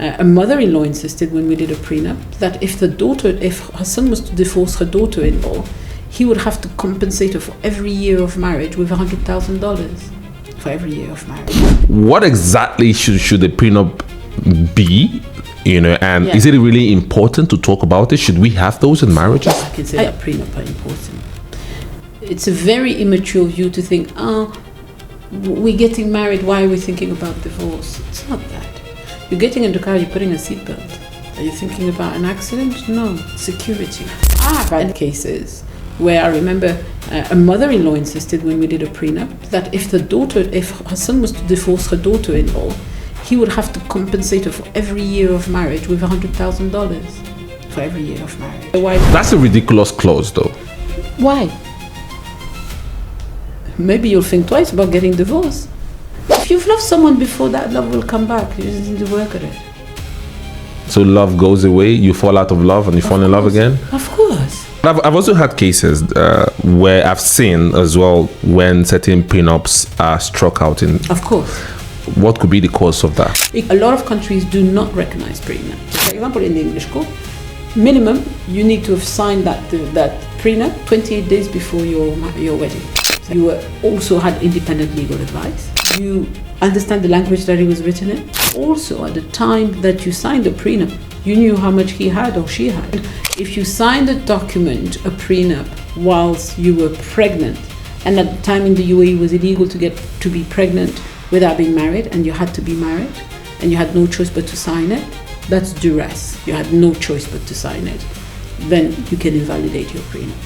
A mother-in-law insisted when we did a prenup that if her son was to divorce her daughter-in-law, he would have to compensate her for every year of marriage with $100,000 for every year of marriage. What exactly should the prenup be? And is it really important to talk about it? Should we have those in marriages? I can say that prenup are important. It's a very immature view to think, we're getting married, why are we thinking about divorce? It's not that. You're getting in the car, you're putting a seatbelt. Are you thinking about an accident? No, security. I've had cases where I remember a mother-in-law insisted when we did a prenup that if her son was to divorce her daughter-in-law, he would have to compensate her for every year of marriage with $100,000 for every year of marriage. Why? That's a ridiculous clause, though. Why? Maybe you'll think twice about getting divorced. If you've loved someone before, that love will come back. You just need to work at it. So love goes away, you fall out of love and you fall in love again? Of course. I've also had cases where I've seen as well when certain prenups are struck out in. Of course. What could be the cause of that? A lot of countries do not recognize prenup. For example, in the English court, minimum, you need to have signed that prenup 28 days before your wedding. So you also had independent legal advice. You understand the language that it was written in. Also, at the time that you signed the prenup, you knew how much he had or she had. If you signed a document, a prenup, whilst you were pregnant, and at the time in the UAE it was illegal to be pregnant without being married, and you had to be married, and you had no choice but to sign it, that's duress. You had no choice but to sign it. Then you can invalidate your prenup.